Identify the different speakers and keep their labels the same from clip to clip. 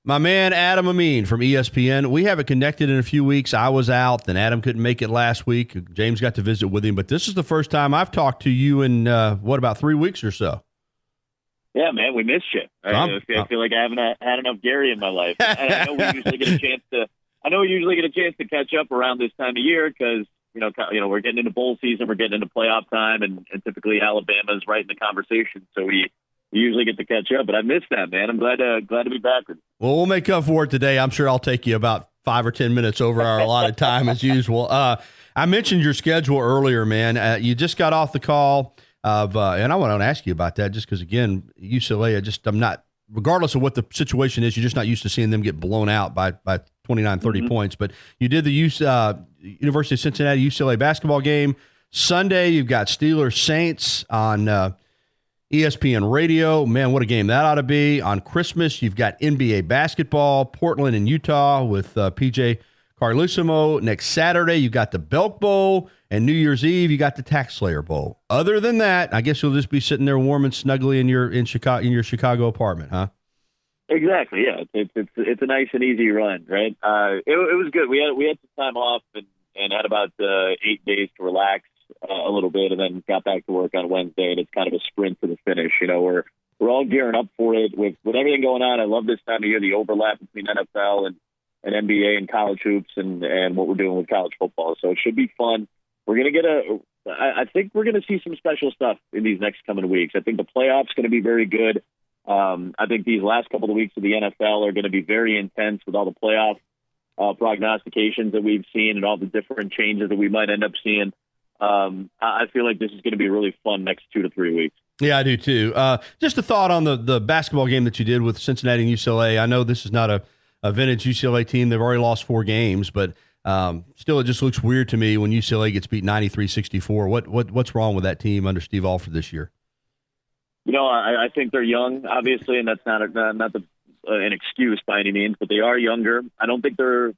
Speaker 1: My man, Adam Amin from ESPN. We haven't connected in a few weeks. I was out, then Adam couldn't make it last week. James got to visit with him, but this is the first time I've talked to you in, about 3 weeks or so?
Speaker 2: Yeah, man, we missed you. I feel like I haven't had enough Gary in my life. I know we usually get a chance to catch up around this time of year because we're getting into bowl season, we're getting into playoff time, and typically Alabama's right in the conversation. So we usually get to catch up. But I missed that, man. I'm glad to be back.
Speaker 1: Well, we'll make up for it today. I'm sure I'll take you about 5 or 10 minutes over our allotted time as usual. I mentioned your schedule earlier, man. You just got off the call. And I want to ask you about that just because, again, UCLA, I'm not, regardless of what the situation is, you're just not used to seeing them get blown out by 29, 30 points. But you did the University of Cincinnati UCLA basketball game. Sunday, you've got Steelers Saints on ESPN radio. Man, what a game that ought to be. On Christmas, you've got NBA basketball, Portland and Utah with PJ Carlusimo. Next Saturday, you've got the Belk Bowl. And New Year's Eve, you got the Tax Slayer Bowl. Other than that, I guess you'll just be sitting there warm and snuggly in your Chicago apartment, huh?
Speaker 2: Exactly. Yeah, it's a nice and easy run, right? It was good. We had some time off and had about 8 days to relax a little bit, and then got back to work on Wednesday. And it's kind of a sprint to the finish. We're all gearing up for it with everything going on. I love this time of year, the overlap between NFL and NBA and college hoops, and what we're doing with college football. So it should be fun. We're going to I think we're going to see some special stuff in these next coming weeks. I think the playoffs going to be very good. I think these last couple of weeks of the NFL are going to be very intense with all the playoff prognostications that we've seen and all the different changes that we might end up seeing. I feel like this is going to be a really fun next 2 to 3 weeks.
Speaker 1: Yeah, I do too. Just a thought on the basketball game that you did with Cincinnati and UCLA. I know this is not a vintage UCLA team. They've already lost 4 games, but still, it just looks weird to me when UCLA gets beat 93-64. What's wrong with that team under Steve Alford this year?
Speaker 2: I think they're young, obviously, and that's not an excuse by any means, but they are younger. I don't think they're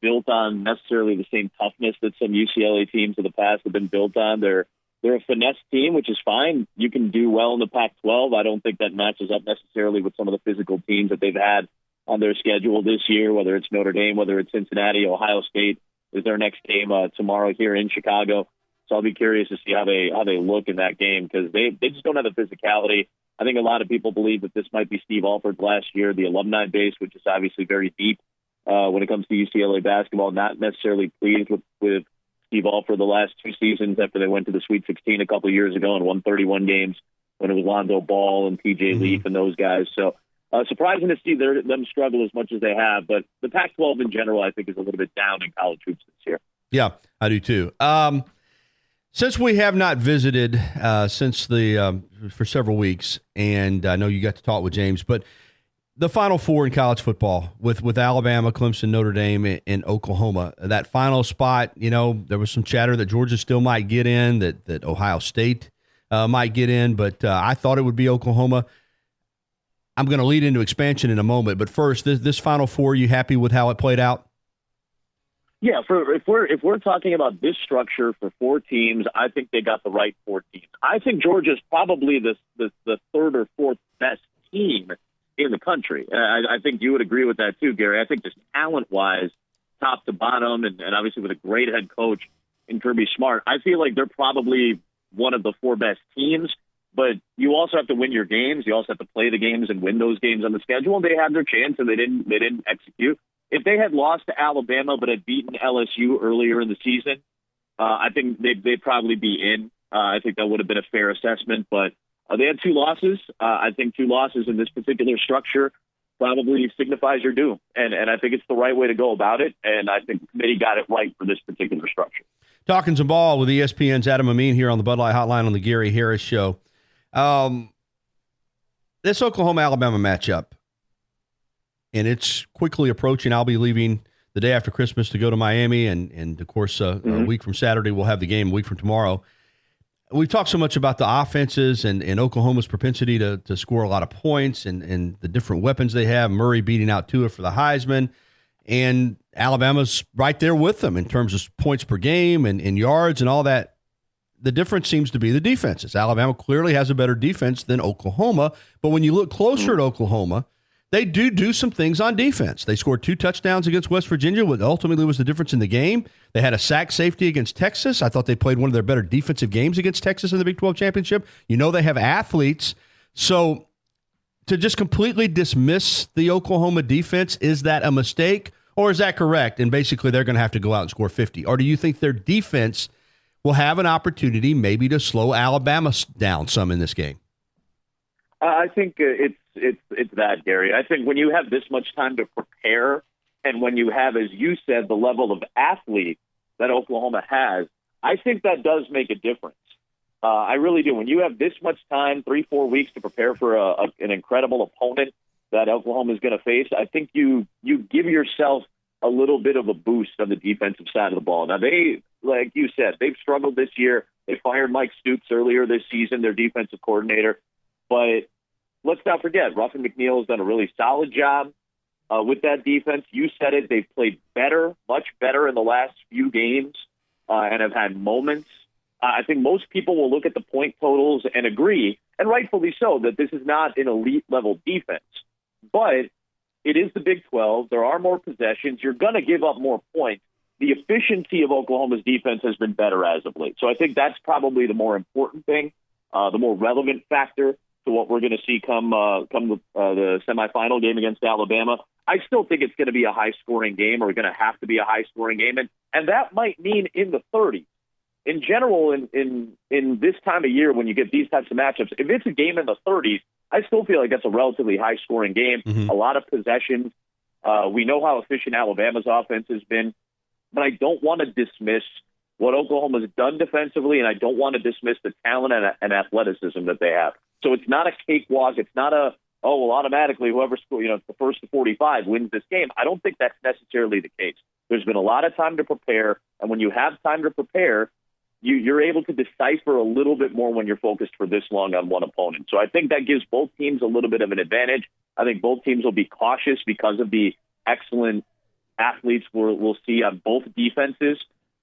Speaker 2: built on necessarily the same toughness that some UCLA teams of the past have been built on. They're a finesse team, which is fine. You can do well in the Pac-12. I don't think that matches up necessarily with some of the physical teams that they've had on their schedule this year, whether it's Notre Dame, whether it's Cincinnati, Ohio State is their next game tomorrow here in Chicago. So I'll be curious to see how they look in that game because they just don't have the physicality. I think a lot of people believe that this might be Steve Alford's last year, the alumni base, which is obviously very deep when it comes to UCLA basketball. Not necessarily pleased with Steve Alford the last 2 seasons after they went to the Sweet 16 a couple of years ago and won 31 games when it was Lonzo Ball and TJ Leaf and those guys. So surprising to see them struggle as much as they have, but the Pac-12 in general, I think, is a little bit down in college hoops this year. Yeah,
Speaker 1: I do too. Since we have not visited for several weeks, and I know you got to talk with James, but the Final Four in college football with Alabama, Clemson, Notre Dame, and Oklahoma, that final spot, there was some chatter that Georgia still might get in, that Ohio State might get in, but I thought it would be Oklahoma. I'm going to lead into expansion in a moment, but first, this Final Four, you happy with how it played out?
Speaker 2: Yeah, if we're talking about this structure for 4 teams, I think they got the right 4 teams. I think Georgia's probably the 3rd or 4th best team in the country. I think you would agree with that too, Gary. I think just talent-wise, top to bottom, and obviously with a great head coach in Kirby Smart, I feel like they're probably one of the 4 best teams. But you also have to win your games. You also have to play the games and win those games on the schedule. They had their chance, and they didn't execute. If they had lost to Alabama but had beaten LSU earlier in the season, I think they'd probably be in. I think that would have been a fair assessment. But they had 2 losses. I think 2 losses in this particular structure probably signifies your doom. And I think it's the right way to go about it. And I think the committee got it right for this particular structure.
Speaker 1: Talking some ball with ESPN's Adam Amin here on the Bud Light Hotline on the Gary Harris Show. This Oklahoma-Alabama matchup, and it's quickly approaching. I'll be leaving the day after Christmas to go to Miami, and of course, a week from Saturday, we'll have the game, a week from tomorrow. We've talked so much about the offenses and Oklahoma's propensity to score a lot of points and the different weapons they have, Murray beating out Tua for the Heisman, and Alabama's right there with them in terms of points per game and yards and all that. The difference seems to be the defenses. Alabama clearly has a better defense than Oklahoma, but when you look closer at Oklahoma, they do some things on defense. They scored 2 touchdowns against West Virginia, what ultimately was the difference in the game. They had a sack safety against Texas. I thought they played one of their better defensive games against Texas in the Big 12 championship. They have athletes. So to just completely dismiss the Oklahoma defense, is that a mistake or is that correct? And basically they're going to have to go out and score 50. Or do you think their defense will have an opportunity maybe to slow Alabama down some in this game?
Speaker 2: I think it's that, Gary. I think when you have this much time to prepare and when you have, as you said, the level of athlete that Oklahoma has, I think that does make a difference. I really do. When you have this much time, 3-4 weeks to prepare for an incredible opponent that Oklahoma is going to face, I think you give yourself a little bit of a boost on the defensive side of the ball. Now, they, like you said, they've struggled this year. They fired Mike Stoops earlier this season, their defensive coordinator. But let's not forget, Ruffin McNeil has done a really solid job with that defense. You said it. They've played better, much better in the last few games and have had moments. I think most people will look at the point totals and agree, and rightfully so, that this is not an elite-level defense. But it is the Big 12. There are more possessions. You're going to give up more points. The efficiency of Oklahoma's defense has been better as of late. So I think that's probably the more important thing, the more relevant factor to what we're going to see come the semifinal game against Alabama. I still think it's going to be a high-scoring game, or going to have to be a high-scoring game, and that might mean in the 30s. In general, in this time of year, when you get these types of matchups, if it's a game in the 30s, I still feel like that's a relatively high-scoring game. Mm-hmm. A lot of possessions. We know how efficient Alabama's offense has been, but I don't want to dismiss what Oklahoma's done defensively, and I don't want to dismiss the talent and athleticism that they have. So it's not a cakewalk. It's not automatically whoever the first to 45 wins this game. I don't think that's necessarily the case. There's been a lot of time to prepare, and when you have time to prepare, you're able to decipher a little bit more when you're focused for this long on one opponent. So I think that gives both teams a little bit of an advantage. I think both teams will be cautious because of the excellent athletes we'll see on both defenses.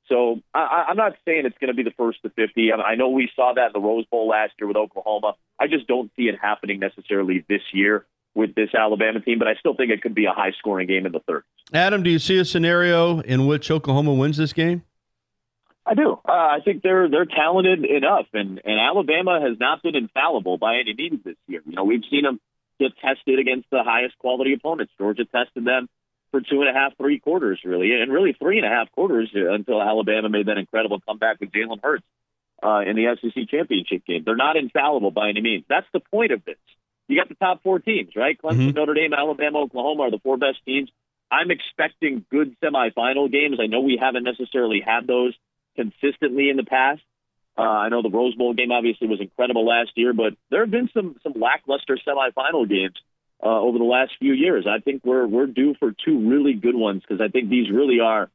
Speaker 2: So I'm not saying it's going to be the first to 50. I know we saw that in the Rose Bowl last year with Oklahoma. I just don't see it happening necessarily this year with this Alabama team, but I still think it could be a high-scoring game in the 30s.
Speaker 1: Adam, do you see a scenario in which Oklahoma wins this game?
Speaker 2: I do. I think they're talented enough, and Alabama has not been infallible by any means this year. We've seen them get tested against the highest quality opponents. Georgia tested them for 2.5, 3 quarters, really, and really 3.5 quarters until Alabama made that incredible comeback with Jalen Hurts in the SEC championship game. They're not infallible by any means. That's the point of this. You got the top 4 teams, right? Clemson, Notre Dame, Alabama, Oklahoma are the 4 best teams. I'm expecting good semifinal games. I know we haven't necessarily had those consistently in the past. I know the Rose Bowl game obviously was incredible last year, but there have been some lackluster semifinal games over the last few years. I think we're due for 2 really good ones because I think these really are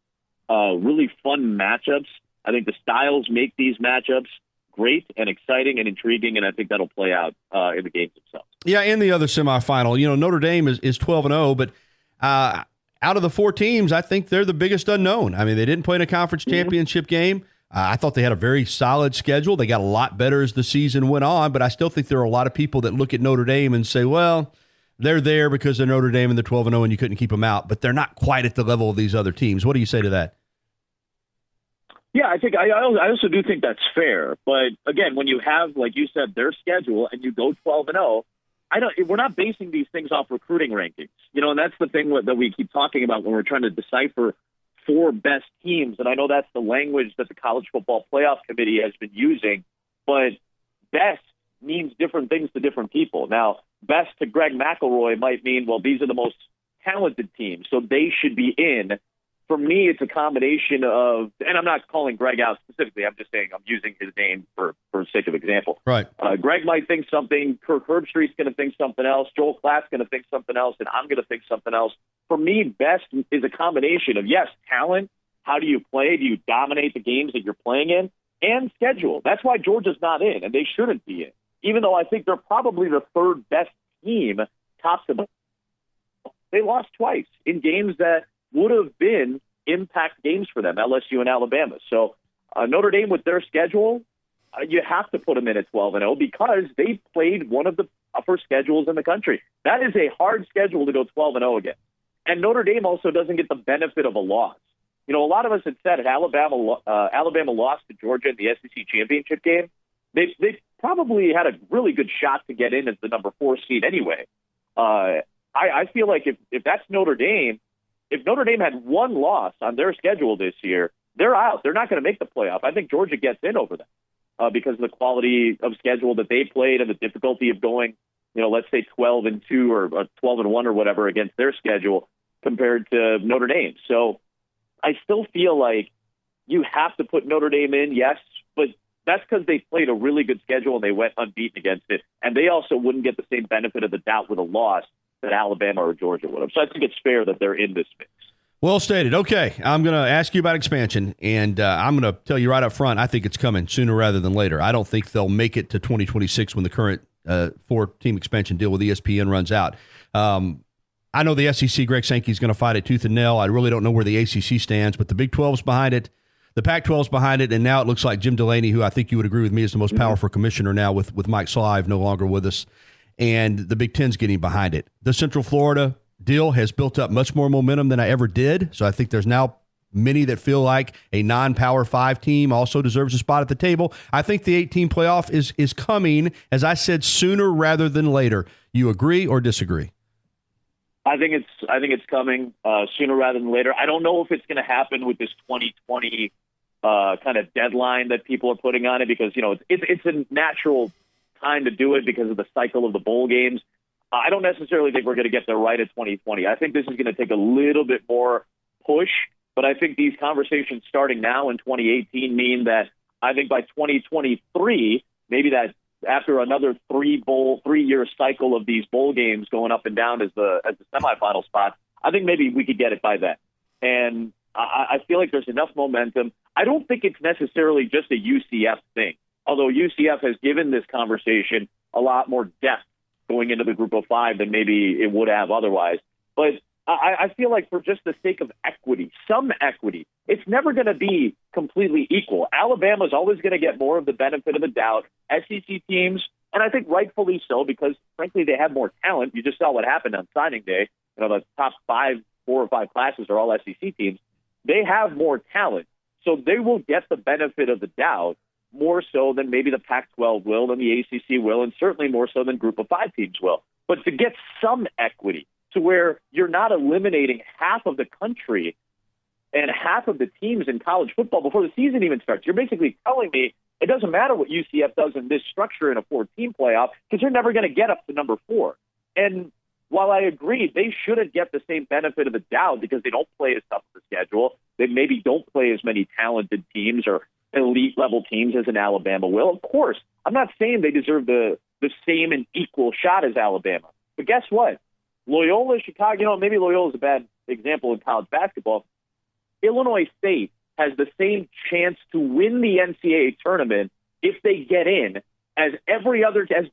Speaker 2: really fun matchups. I think the styles make these matchups great and exciting and intriguing, and I think that'll play out in the games themselves. Yeah,
Speaker 1: in the other semifinal, Notre Dame is 12-0, but out of the 4 teams, I think they're the biggest unknown. I mean, they didn't play in a conference championship game. I thought they had a very solid schedule. They got a lot better as the season went on, but I still think there are a lot of people that look at Notre Dame and say, well, they're there because they're Notre Dame and they're 12-0 and you couldn't keep them out, but they're not quite at the level of these other teams. What do you say to that?
Speaker 2: Yeah, I also do think that's fair. But again, when you have, like you said, their schedule and you go 12-0, we're not basing these things off recruiting rankings, and that's the thing that we keep talking about when we're trying to decipher 4 best teams. And I know that's the language that the College Football Playoff Committee has been using, but best means different things to different people. Now, best to Greg McElroy might mean, well, these are the most talented teams, so they should be in. For me, it's a combination of, and I'm not calling Greg out specifically, I'm just saying I'm using his name for sake of example.
Speaker 1: Right.
Speaker 2: Greg might think something, Kirk Herbstreit's going to think something else, Joel Klatt's going to think something else, and I'm going to think something else. For me, best is a combination of, yes, talent, how do you play, do you dominate the games that you're playing in, and schedule. That's why Georgia's not in, and they shouldn't be in, even though I think they're probably the 3rd best team top to bottom. They lost twice in games that would have been impact games for them, LSU and Alabama. So Notre Dame with their schedule, you have to put them in at 12-0 because they played one of the tougher schedules in the country. That is a hard schedule to go 12-0 against. And Notre Dame also doesn't get the benefit of a loss. A lot of us had said that Alabama lost to Georgia in the SEC championship game. They probably had a really good shot to get in as the number 4 seed anyway. I feel like if that's Notre Dame, if Notre Dame had one loss on their schedule this year, they're out. They're not going to make the playoff. I think Georgia gets in over them because of the quality of schedule that they played and the difficulty of going, let's say 12-2 or 12-1 or whatever against their schedule compared to Notre Dame. So I still feel like you have to put Notre Dame in, yes, but that's because they played a really good schedule and they went unbeaten against it. And they also wouldn't get the same benefit of the doubt with a loss that Alabama or Georgia would have. So I think it's fair that they're in this mix.
Speaker 1: Well stated. Okay, I'm going to ask you about expansion, and I'm going to tell you right up front, I think it's coming sooner rather than later. I don't think they'll make it to 2026 when the current 4-team expansion deal with ESPN runs out. I know the SEC, Greg Sankey, is going to fight it tooth and nail. I really don't know where the ACC stands, but the Big 12's behind it. The Pac-12's behind it, and now it looks like Jim Delaney, who I think you would agree with me is the most powerful commissioner now with Mike Slive no longer with us, and the Big Ten's getting behind it. The Central Florida deal has built up much more momentum than I ever did, so I think there's now many that feel like a non-Power 5 team also deserves a spot at the table. I think the 8-team playoff is coming, as I said, sooner rather than later. You agree or disagree?
Speaker 2: I think it's coming sooner rather than later. I don't know if it's going to happen with this 2020 kind of deadline that people are putting on it because, it's a natural time to do it because of the cycle of the bowl games. I don't necessarily think we're going to get there right at 2020. I think this is going to take a little bit more push, but I think these conversations starting now in 2018 mean that I think by 2023, maybe that after another 3-year cycle of these bowl games going up and down as the semifinal spot, I think maybe we could get it by then. And I feel like there's enough momentum. I don't think it's necessarily just a UCF thing, although UCF has given this conversation a lot more depth going into the group of 5 than maybe it would have otherwise. But I feel like for just the sake of equity, some equity, it's never going to be completely equal. Alabama's always going to get more of the benefit of the doubt. SEC teams, and I think rightfully so, because frankly they have more talent. You just saw what happened on signing day. The top 4 or 5 classes are all SEC teams. They have more talent, so they will get the benefit of the doubt more so than maybe the Pac-12 will, than the ACC will, and certainly more so than group of 5 teams will. But to get some equity to where you're not eliminating half of the country and half of the teams in college football before the season even starts, you're basically telling me it doesn't matter what UCF does in this structure in a 4-team playoff because you're never going to get up to number 4. And while I agree they shouldn't get the same benefit of the doubt because they don't play as tough of a schedule, they maybe don't play as many talented teams or elite level teams as an Alabama will. Of course, I'm not saying they deserve the same and equal shot as Alabama. But guess what? Loyola, Chicago, maybe Loyola is a bad example in college basketball. Illinois State has the same chance to win the NCAA tournament if they get in as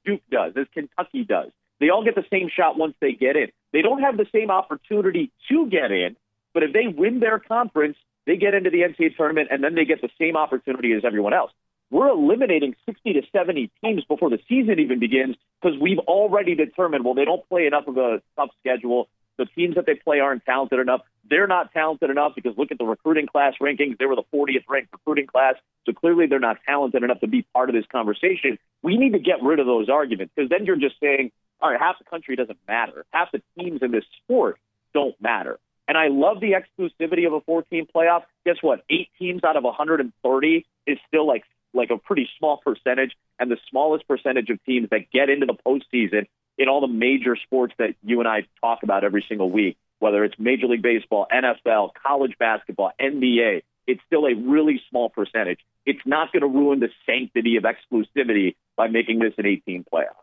Speaker 2: Duke does, as Kentucky does. They all get the same shot once they get in. They don't have the same opportunity to get in, but if they win their conference, they get into the NCAA tournament, and then they get the same opportunity as everyone else. We're eliminating 60 to 70 teams before the season even begins because we've already determined, well, they don't play enough of a tough schedule. The teams that they play aren't talented enough. They're not talented enough because look at the recruiting class rankings. They were the 40th ranked recruiting class. So clearly they're not talented enough to be part of this conversation. We need to get rid of those arguments because then you're just saying, all right, half the country doesn't matter. Half the teams in this sport don't matter. And I love the exclusivity of a 4-team playoff. Guess what? 8 teams out of 130 is still like a pretty small percentage, and the smallest percentage of teams that get into the postseason in all the major sports that you and I talk about every single week, whether it's Major League Baseball, NFL, college basketball, NBA, it's still a really small percentage. It's not going to ruin the sanctity of exclusivity by making this an 8-team playoff.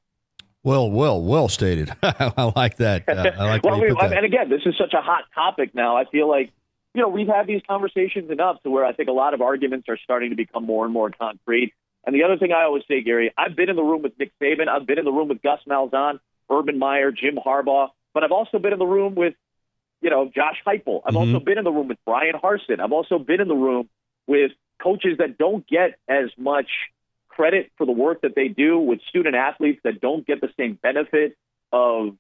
Speaker 1: Well stated. I like that.
Speaker 2: And again, this is such a hot topic now. I feel like, we've had these conversations enough to where I think a lot of arguments are starting to become more and more concrete. And the other thing I always say, Gary, I've been in the room with Nick Saban. I've been in the room with Gus Malzahn, Urban Meyer, Jim Harbaugh. But I've also been in the room with, Josh Heupel. I've also been in the room with Brian Harsin. I've also been in the room with coaches that don't get as much credit for the work that they do with student athletes that don't get the same benefit of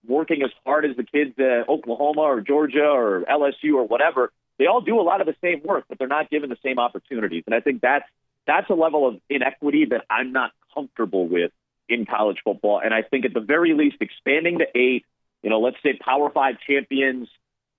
Speaker 2: working as hard as the kids at Oklahoma or Georgia or LSU or whatever. They all do a lot of the same work, but they're not given the same opportunities. And I think that's a level of inequity that I'm not comfortable with in college football. And I think at the very least, expanding to 8, let's say Power 5 champions,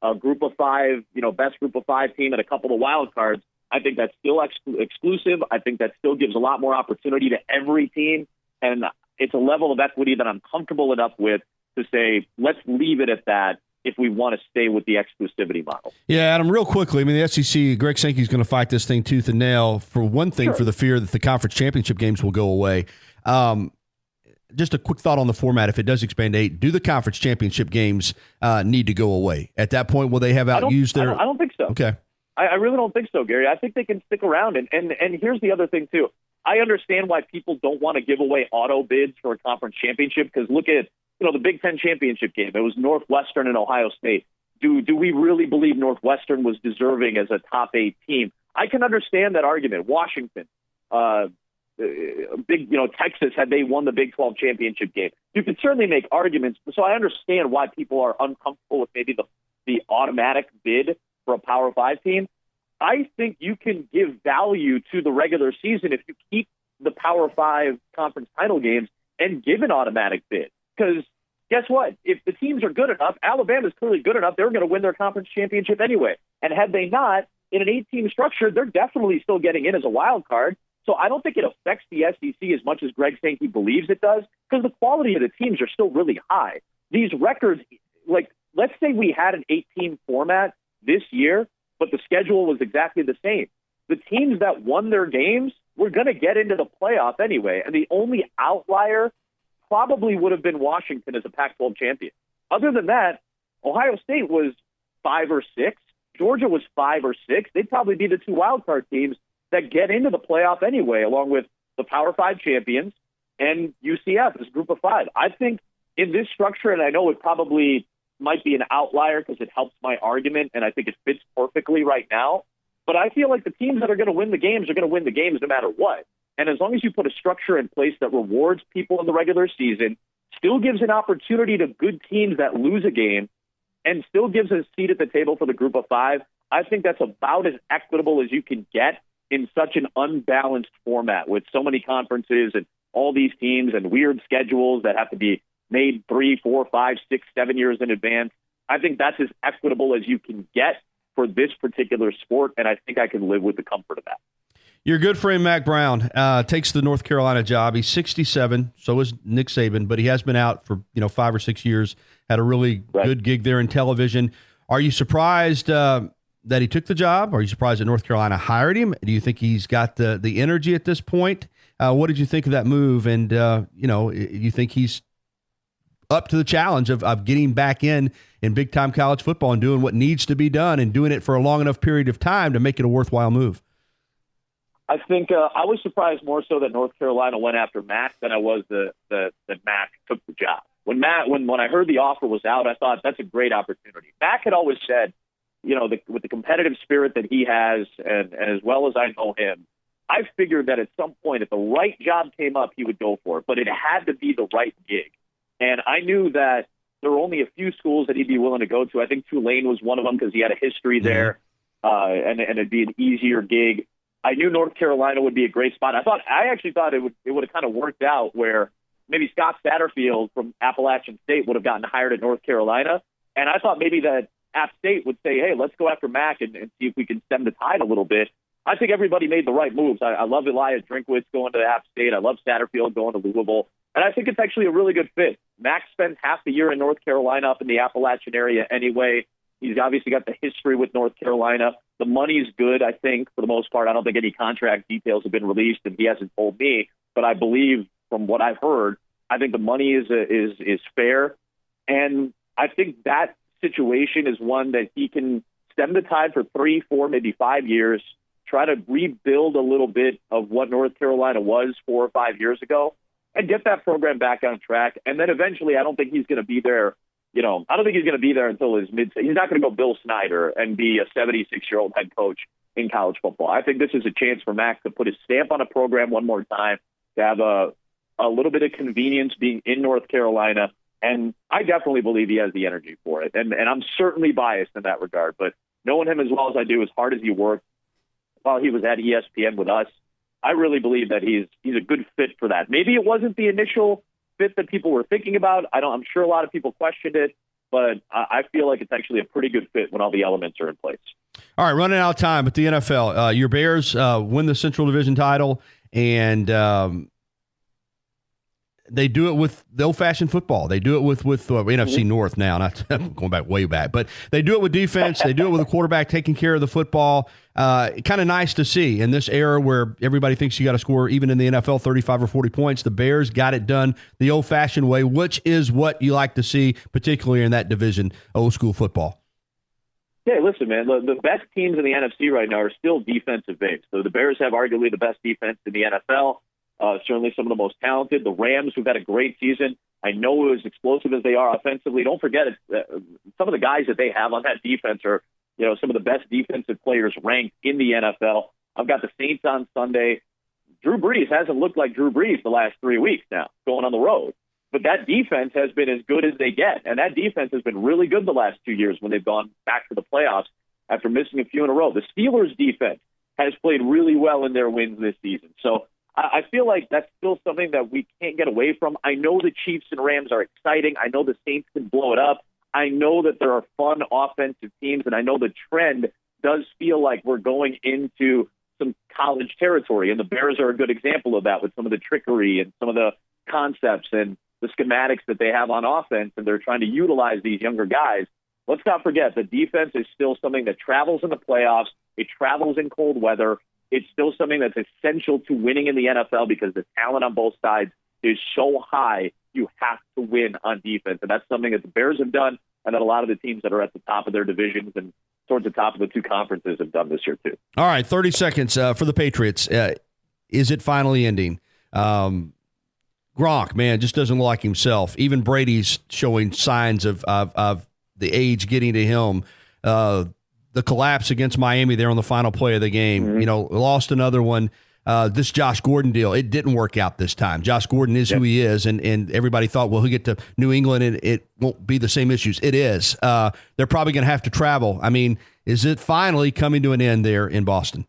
Speaker 2: a group of 5, best group of 5 team and a couple of wild cards, I think that's still exclusive. I think that still gives a lot more opportunity to every team. And it's a level of equity that I'm comfortable enough with to say, let's leave it at that if we want to stay with the exclusivity model.
Speaker 1: Yeah, Adam, real quickly, the SEC, Greg Sankey's going to fight this thing tooth and nail, for one thing, for the fear that the conference championship games will go away. Just a quick thought on the format. If it does expand to 8, do the conference championship games need to go away? At that point, will they have outused their...
Speaker 2: I don't think so.
Speaker 1: Okay.
Speaker 2: I really don't think so, Gary. I think they can stick around. And here's the other thing, too. I understand why people don't want to give away auto bids for a conference championship, because look at the Big Ten championship game. It was Northwestern and Ohio State. Do we really believe Northwestern was deserving as a top 8 team? I can understand that argument. Washington, Texas, had they won the Big 12 championship game, you could certainly make arguments. So I understand why people are uncomfortable with maybe the automatic bid for a Power 5 team. I think you can give value to the regular season if you keep the Power 5 conference title games and give an automatic bid. Because guess what? If the teams are good enough, Alabama's clearly good enough, they're going to win their conference championship anyway. And had they not, in an 8-team structure, they're definitely still getting in as a wild card. So I don't think it affects the SEC as much as Greg Sankey believes it does, because the quality of the teams are still really high. These records, let's say we had an 8-team format this year, but the schedule was exactly the same. The teams that won their games were going to get into the playoff anyway. And the only outlier probably would have been Washington as a Pac-12 champion. Other than that, Ohio State was 5 or 6. Georgia was 5 or 6. They'd probably be the 2 wildcard teams that get into the playoff anyway, along with the Power 5 champions and UCF as group of 5. I think in this structure, and I know it probably might be an outlier because it helps my argument, and I think it fits perfectly right now, but I feel like the teams that are going to win the games are going to win the games no matter what. And as long as you put a structure in place that rewards people in the regular season, still gives an opportunity to good teams that lose a game, and still gives a seat at the table for the group of 5, I think that's about as equitable as you can get in such an unbalanced format with so many conferences and all these teams and weird schedules that have to be made 3, 4, 5, 6, 7 years in advance. I think that's as equitable as you can get for this particular sport, and I think I can live with the comfort of that.
Speaker 1: Your good friend Mac Brown takes the North Carolina job. He's 67, so is Nick Saban, but he has been out for 5 or 6 years. Had a really good gig there in television. Are you surprised that he took the job? Are you surprised that North Carolina hired him? Do you think he's got the energy at this point? What did you think of that move? And you think he's up to the challenge of getting back in big time college football and doing what needs to be done and doing it for a long enough period of time to make it a worthwhile move?
Speaker 2: I think I was surprised more so that North Carolina went after Mac than I was that Mac took the job. When I heard the offer was out, I thought that's a great opportunity. Mac had always said, with the competitive spirit that he has, and as well as I know him, I figured that at some point, if the right job came up, he would go for it. But it had to be the right gig. And I knew that there were only a few schools that he'd be willing to go to. I think Tulane was one of them because he had a history there, and it'd be an easier gig. I knew North Carolina would be a great spot. I actually thought it would have kind of worked out where maybe Scott Satterfield from Appalachian State would have gotten hired at North Carolina. And I thought maybe that App State would say, hey, let's go after Mac and see if we can stem the tide a little bit. I think everybody made the right moves. I love Elijah Drinkwitz going to App State. I love Satterfield going to Louisville. And I think it's actually a really good fit. Mac spent half the year in North Carolina up in the Appalachian area anyway. He's obviously got the history with North Carolina. The money's good, I think, for the most part. I don't think any contract details have been released, and he hasn't told me. But I believe, from what I've heard, I think the money is fair. And I think that situation is one that he can stem the tide for 3, 4, maybe 5 years, try to rebuild a little bit of what North Carolina was 4 or 5 years ago, and get that program back on track. And then eventually, I don't think he's going to be there I don't think he's going to be there until his mid. He's not going to go Bill Snyder and be a 76-year-old head coach in college football. I think this is a chance for Max to put his stamp on a program one more time, to have a little bit of convenience being in North Carolina. And I definitely believe he has the energy for it. And I'm certainly biased in that regard. But knowing him as well as I do, as hard as he worked while he was at ESPN with us, I really believe that he's a good fit for that. Maybe it wasn't the initial fit that people were thinking about. I'm sure a lot of people questioned it, but I feel like it's actually a pretty good fit when all the elements are in place.
Speaker 1: All right, running out of time, but the NFL, your Bears win the Central Division title, and they do it with the old-fashioned football. They do it with NFC North now, not going back way back, but they do it with defense. They do it with a quarterback taking care of the football. Kind of nice to see in this era where everybody thinks you got to score, even in the NFL, 35 or 40 points. The Bears got it done the old-fashioned way, which is what you like to see, particularly in that division, old-school football.
Speaker 2: Yeah, listen, man, the best teams in the NFC right now are still defensive-based. So the Bears have arguably the best defense in the NFL. Certainly some of the most talented. The Rams, who've had a great season. I know as explosive as they are offensively. Don't forget, some of the guys that they have on that defense are, some of the best defensive players ranked in the NFL. I've got the Saints on Sunday. Drew Brees hasn't looked like Drew Brees the last 3 weeks now, going on the road. But that defense has been as good as they get. And that defense has been really good the last 2 years when they've gone back to the playoffs after missing a few in a row. The Steelers' defense has played really well in their wins this season. So I feel like that's still something that we can't get away from. I know the Chiefs and Rams are exciting. I know the Saints can blow it up. I know that there are fun offensive teams, and I know the trend does feel like we're going into some college territory, and the Bears are a good example of that with some of the trickery and some of the concepts and the schematics that they have on offense, and they're trying to utilize these younger guys. Let's not forget the defense is still something that travels in the playoffs. It travels in cold weather. It's still something that's essential to winning in the NFL because the talent on both sides is so high. You have to win on defense. And that's something that the Bears have done and that a lot of the teams that are at the top of their divisions and towards the top of the two conferences have done this year too. All
Speaker 1: right, 30 seconds for the Patriots. Is it finally ending? Gronk, man, just doesn't look like himself. Even Brady's showing signs of the age getting to him. The collapse against Miami there on the final play of the game, lost another one. This Josh Gordon deal, it didn't work out this time. Josh Gordon is who he is, and everybody thought, well, he'll get to New England and it won't be the same issues. It is. They're probably going to have to travel. I mean, is it finally coming to an end there in Boston?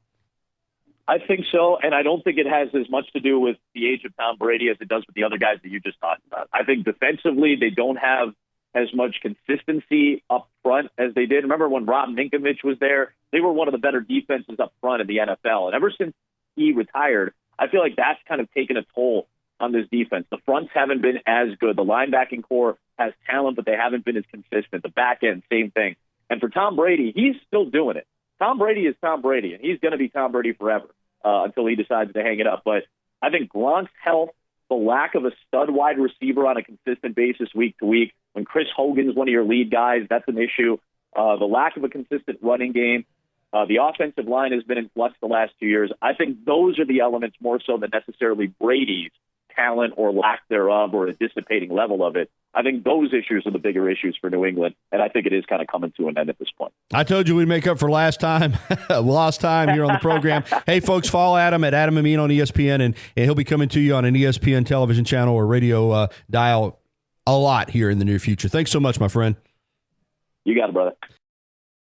Speaker 2: I think so, and I don't think it has as much to do with the age of Tom Brady as it does with the other guys that you just talked about. I think defensively they don't have as much consistency up front as they did. Remember when Rob Ninkovich was there? They were one of the better defenses up front in the NFL. And ever since he retired, I feel like that's kind of taken a toll on this defense. The fronts haven't been as good. The linebacking core has talent, but they haven't been as consistent. The back end, same thing. And for Tom Brady, he's still doing it. Tom Brady is Tom Brady, and he's going to be Tom Brady forever until he decides to hang it up. But I think Gronk's health, the lack of a stud wide receiver on a consistent basis week to week, when Chris Hogan's one of your lead guys, that's an issue. The lack of a consistent running game. The offensive line has been in flux the last 2 years. I think those are the elements more so than necessarily Brady's talent or lack thereof or a dissipating level of it. I think those issues are the bigger issues for New England, and I think it is kind of coming to an end at this point.
Speaker 1: I told you we'd make up for lost time here on the program. Hey, folks, follow Adam at Adam Amin on ESPN, and he'll be coming to you on an ESPN television channel or radio dial a lot here in the near future. Thanks so much, my friend.
Speaker 2: You got it, brother.